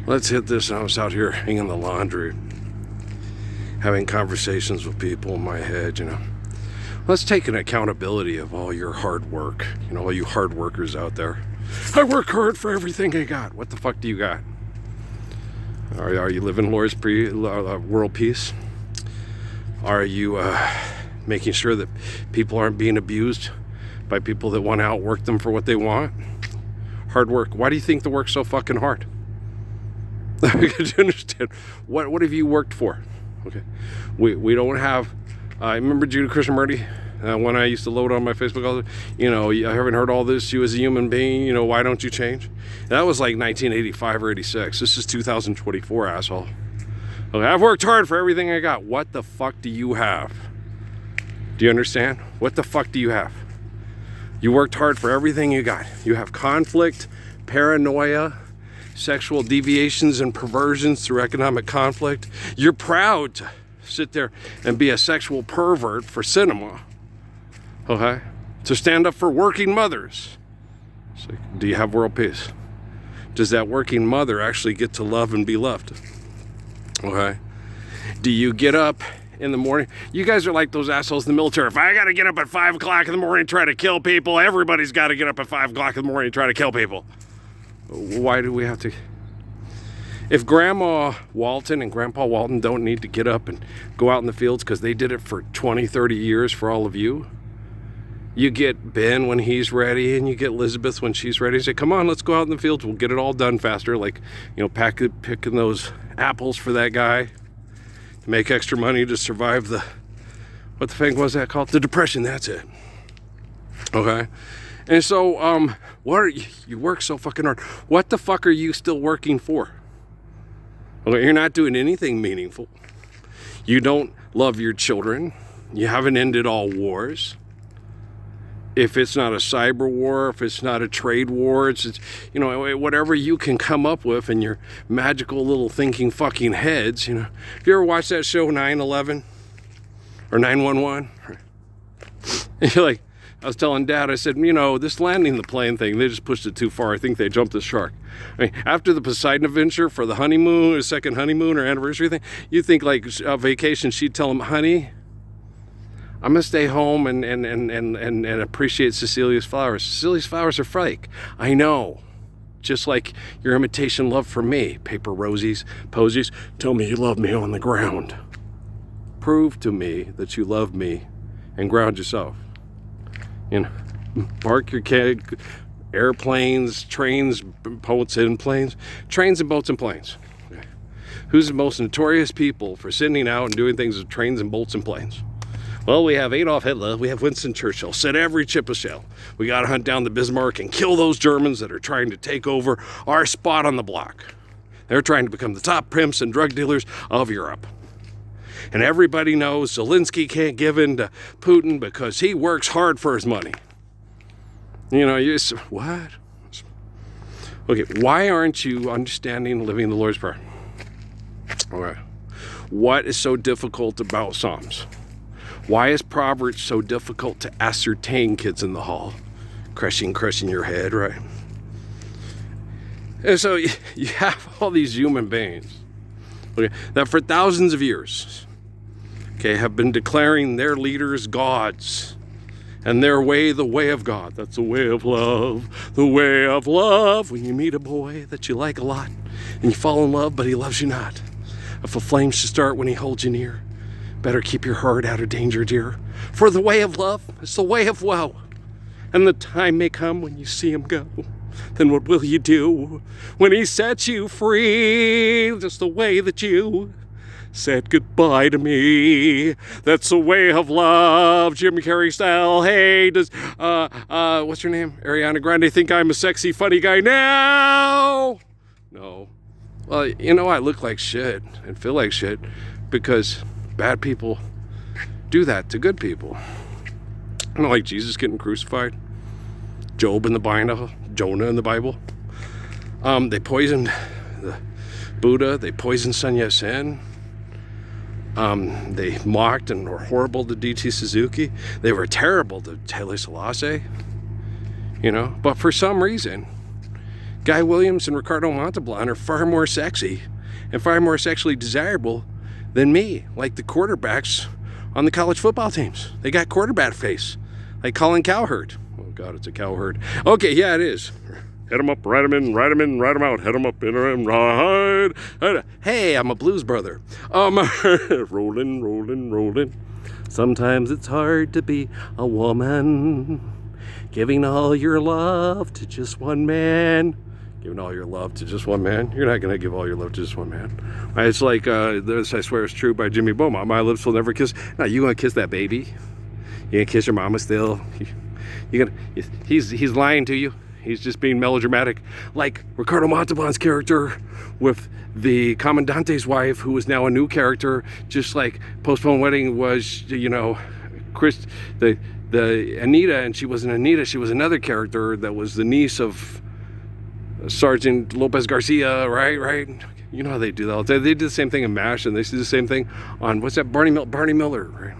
Let's hit this. I was out here hanging the laundry, having conversations with people in my head, Let's take an accountability of all your hard work, all you hard workers out there. I work hard for everything I got. What the fuck do you got? Are you living Lord's world peace? Are you making sure that people aren't being abused by people that want to outwork them for what they want? Hard work. Why do you think the work's so fucking hard? Do you understand? What have you worked for? Okay, we don't have. I remember Judah Krishnamurti when I used to load on my Facebook all the. I haven't heard all this. You as a human being, why don't you change? That was like 1985 or 86. This is 2024, asshole. Okay, I've worked hard for everything I got. What the fuck do you have? Do you understand? What the fuck do you have? You worked hard for everything you got. You have conflict, paranoia, sexual deviations and perversions through economic conflict. You're proud to sit there and be a sexual pervert for cinema. Okay? To stand up for working mothers. So, do you have world peace? Does that working mother actually get to love and be loved? Okay? Do you get up in the morning? You guys are like those assholes in the military. If I gotta get up at 5 o'clock in the morning and try to kill people, everybody's gotta get up at 5 o'clock in the morning and try to kill people. Why do we have to? If Grandma Walton and Grandpa Walton don't need to get up and go out in the fields because they did it for 20, 30 years for all of you, you get Ben when he's ready and you get Elizabeth when she's ready. You say, come on, let's go out in the fields. We'll get it all done faster. Like, picking those apples for that guy to make extra money to survive what the thing was that called? The Depression, that's it. Okay? And so, you work so fucking hard. What the fuck are you still working for? Okay, you're not doing anything meaningful. You don't love your children. You haven't ended all wars. If it's not a cyber war, if it's not a trade war, it's whatever you can come up with in your magical little thinking fucking heads, Have you ever watched that show 9/11 or 911? And you're like, I was telling Dad, I said, this landing the plane thing, they just pushed it too far. I think they jumped the shark. I mean, after the Poseidon adventure for the honeymoon, or second honeymoon or anniversary thing, you think like a vacation, she'd tell him, honey, I'm gonna stay home and appreciate Cecilia's flowers. Cecilia's flowers are fake. I know. Just like your imitation love for me. Paper rosies, posies. Tell me you love me on the ground. Prove to me that you love me and ground yourself. Park your airplanes, trains, boats, and planes. Trains and boats and planes. Okay. Who's the most notorious people for sitting out and doing things with trains and boats and planes? Well, we have Adolf Hitler, we have Winston Churchill, set every chip a shell. We gotta hunt down the Bismarck and kill those Germans that are trying to take over our spot on the block. They're trying to become the top pimps and drug dealers of Europe. And everybody knows Zelensky can't give in to Putin because he works hard for his money. What? Okay, why aren't you understanding living the Lord's Prayer? Okay. What is so difficult about Psalms? Why is Proverbs so difficult to ascertain, kids in the hall? Crushing your head, right? And so you have all these human beings, okay, that for thousands of years, okay, have been declaring their leaders gods and their way the way of God. That's the way of love, the way of love. When you meet a boy that you like a lot and you fall in love, but he loves you not. If a flame's to start when he holds you near, better keep your heart out of danger, dear. For the way of love is the way of woe. And the time may come when you see him go. Then what will you do when he sets you free? Just the way that you said goodbye to me. That's the way of love, Jim Carrey style. Hey, does what's your name? Ariana Grande think I'm a sexy, funny guy now? No. Well, I look like shit and feel like shit because bad people do that to good people. Like Jesus getting crucified, Job in the Bible, Jonah in the Bible. They poisoned the Buddha. They poisoned Sun Yat-sen. They mocked and were horrible to D.T. Suzuki. They were terrible to Haile Selassie. But for some reason, Guy Williams and Ricardo Montalban are far more sexy and far more sexually desirable than me, like the quarterbacks on the college football teams. They got quarterback face, like Colin Cowherd. Oh God, it's a cowherd. Okay, yeah, it is. Head them up, ride them in, ride them in, ride them out. Head them up, in and ride. Hey, I'm a blues brother. Rolling, rolling, rolling. Sometimes it's hard to be a woman, giving all your love to just one man. Giving all your love to just one man? You're not going to give all your love to just one man. It's like, this I swear is true by Jimmy Beaumont. My lips will never kiss. Now, you going to kiss that baby? You going to kiss your mama still? He's lying to you. He's just being melodramatic. Like Ricardo Montalban's character with the Commandante's wife, who is now a new character, just like Postponed Wedding was, you know, the Anita, and she wasn't Anita, she was another character that was the niece of Sergeant Lopez Garcia, right? You know how they do that. They did the same thing in MASH, and they do the same thing on, what's that, Barney Miller, right?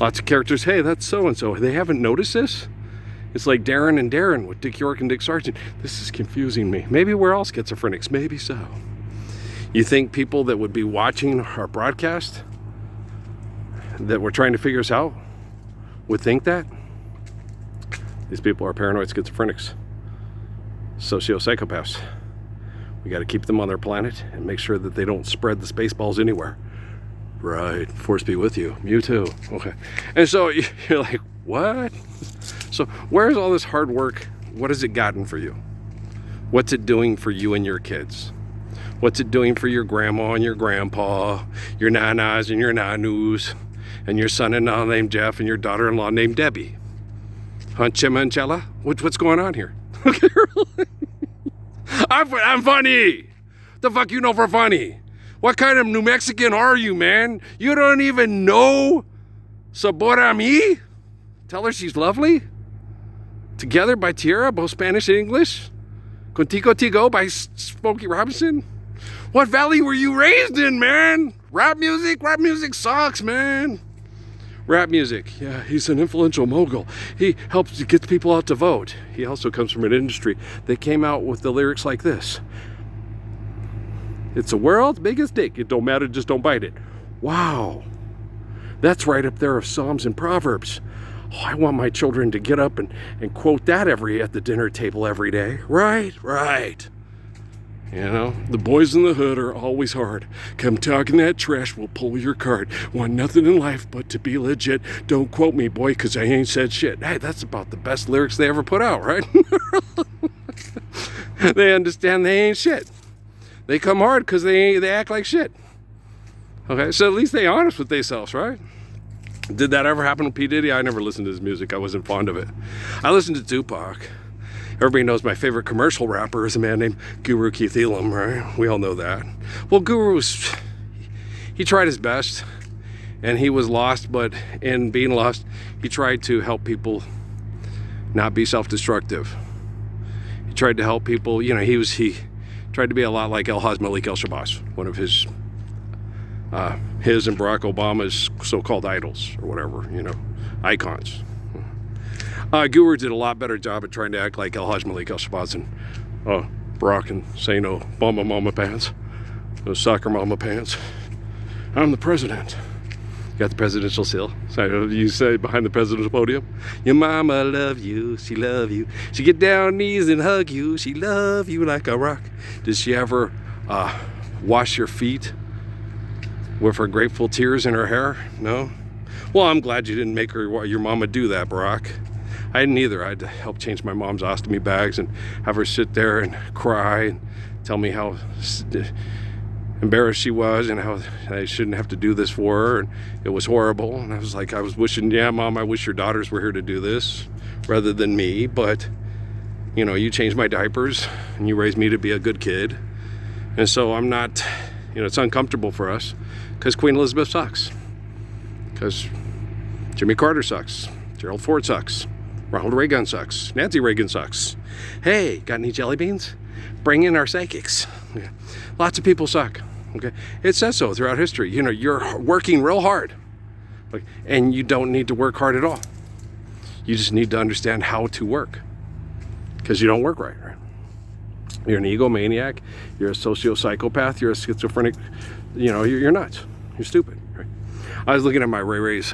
Lots of characters, hey, that's so-and-so. They haven't noticed this? It's like Darren and Darren with Dick York and Dick Sargent. This is confusing me. Maybe we're all schizophrenics, maybe so. You think people that would be watching our broadcast, that we're trying to figure us out, would think that? These people are paranoid schizophrenics. Socio-psychopaths. We got to keep them on their planet and make sure that they don't spread the spaceballs anywhere. Right. Force be with you. You too. Okay. And so you're like, what? So where's all this hard work? What has it gotten for you? What's it doing for you and your kids? What's it doing for your grandma and your grandpa, your nanas and your nanus, and your son-in-law named Jeff and your daughter-in-law named Debbie? Chima and Chella? What's going on here? Okay, really? I'm funny. The fuck you know for funny? What kind of New Mexican are you, man? You don't even know Sabor a Mi? Tell her she's lovely. Together by Tierra, both Spanish and English. Contigo Tigo by Smokey Robinson. What valley were you raised in, man? Rap music? Rap music sucks, man. Rap music, yeah, he's an influential mogul. He helps to get people out to vote. He also comes from an industry that came out with the lyrics like this. It's the world's biggest dick. It don't matter, just don't bite it. Wow. That's right up there of Psalms and Proverbs. Oh, I want my children to get up and quote that at the dinner table every day. Right. You know, the boys in the hood are always hard. Come talking that trash, we'll pull your card. Want nothing in life but to be legit. Don't quote me, boy, because I ain't said shit. Hey, that's about the best lyrics they ever put out, right? They understand they ain't shit. They come hard because they act like shit. Okay, so at least they honest with themselves, right? Did that ever happen with P. Diddy? I never listened to his music. I wasn't fond of it. I listened to Tupac. Everybody knows my favorite commercial rapper is a man named Guru Keith Elam, right? We all know that. Well, he tried his best, and he was lost, but in being lost, he tried to help people not be self-destructive. He tried to help people, you know, he tried to be a lot like El-Haj Malik El-Shabazz, one of his and Barack Obama's so-called idols, or whatever, you know, icons. Guru did a lot better job at trying to act like El-Haj Malik El-Shabazz and Barack and say no bomba mama pants, those soccer mama pants. I'm the president. You got the presidential seal. So you say behind the presidential podium, your mama love you, she love you. She get down on knees and hug you, she love you like a rock. Did she ever wash your feet with her grateful tears in her hair? No? Well, I'm glad you didn't make your mama do that, Barack. I didn't either. I had to help change my mom's ostomy bags and have her sit there and cry and tell me how embarrassed she was and how I shouldn't have to do this for her, and it was horrible. And I was wishing, yeah, Mom, I wish your daughters were here to do this rather than me, but you know, you changed my diapers and you raised me to be a good kid, and so I'm not, you know, it's uncomfortable for us because Queen Elizabeth sucks, because Jimmy Carter sucks, Gerald Ford sucks, Ronald Reagan sucks, Nancy Reagan sucks. Hey, got any jelly beans? Bring in our psychics. Okay. Lots of people suck. Okay, it says so throughout history. You know, you're working real hard, and you don't need to work hard at all. You just need to understand how to work, because you don't work right? You're an egomaniac. You're a sociopsychopath. You're a schizophrenic. You know, you're nuts. You're stupid. Right? I was looking at my Ray Ray's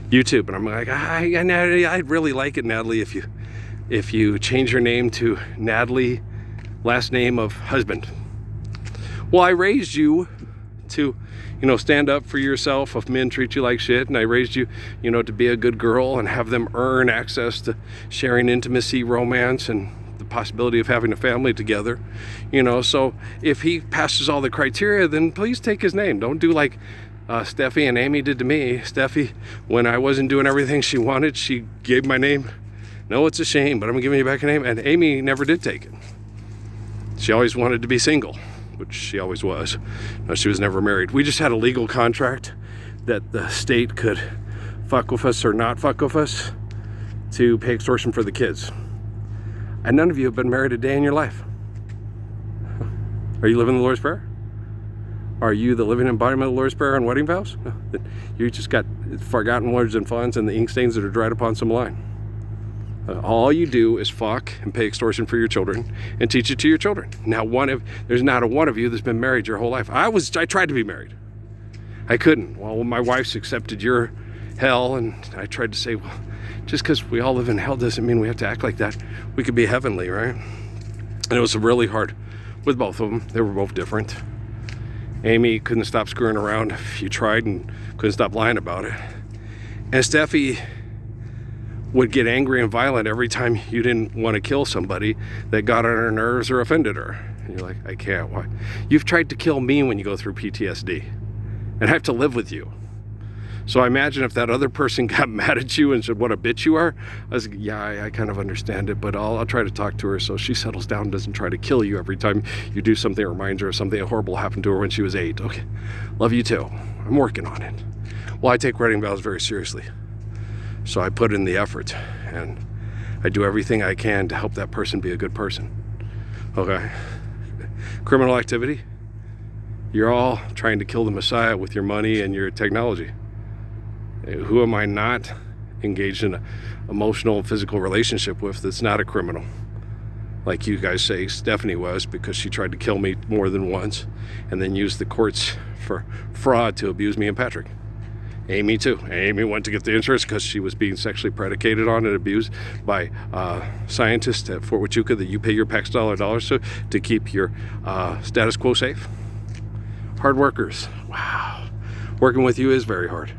YouTube, and I'm like, I'd really like it, Natalie, if you change your name to Natalie, last name of husband. Well, I raised you to, you know, stand up for yourself if men treat you like shit, and I raised you, you know, to be a good girl and have them earn access to sharing intimacy, romance, and the possibility of having a family together, you know. So if he passes all the criteria, then please take his name. Don't do like Steffi and Amy did to me. Steffi, when I wasn't doing everything she wanted, she gave my name. No, it's a shame, but I'm giving you back a name. And Amy never did take it. She always wanted to be single, which she always was. No, she was never married. We just had a legal contract that the state could fuck with us or not fuck with us to pay extortion for the kids. And none of you have been married a day in your life. Are you living the Lord's Prayer? Are you the living embodiment of the Lord's Prayer and wedding vows? No, you just got forgotten words and funds and the ink stains that are dried upon some line. All you do is fuck and pay extortion for your children and teach it to your children. Now, there's not a one of you that's been married your whole life. I tried to be married. I couldn't. Well, my wife's accepted your hell, and I tried to say, well, just because we all live in hell doesn't mean we have to act like that. We could be heavenly, right? And it was really hard with both of them. They were both different. Amy couldn't stop screwing around if you tried and couldn't stop lying about it. And Steffi would get angry and violent every time you didn't want to kill somebody that got on her nerves or offended her. And you're like, I can't. Why? You've tried to kill me when you go through PTSD, and I have to live with you. So I imagine if that other person got mad at you and said, what a bitch you are, I was like, yeah, I kind of understand it, but I'll try to talk to her so she settles down and doesn't try to kill you every time you do something that reminds her of something horrible happened to her when she was 8. Okay, love you too. I'm working on it. Well, I take wedding vows very seriously. So I put in the effort, and I do everything I can to help that person be a good person. Okay? Criminal activity, you're all trying to kill the Messiah with your money and your technology. Who am I not engaged in an emotional and physical relationship with that's not a criminal? Like you guys say Stephanie was, because she tried to kill me more than once and then used the courts for fraud to abuse me and Patrick. Amy too. Amy went to get the insurance because she was being sexually predicated on and abused by scientists at Fort Huachuca that you pay your tax dollars to keep your status quo safe. Hard workers. Wow. Working with you is very hard.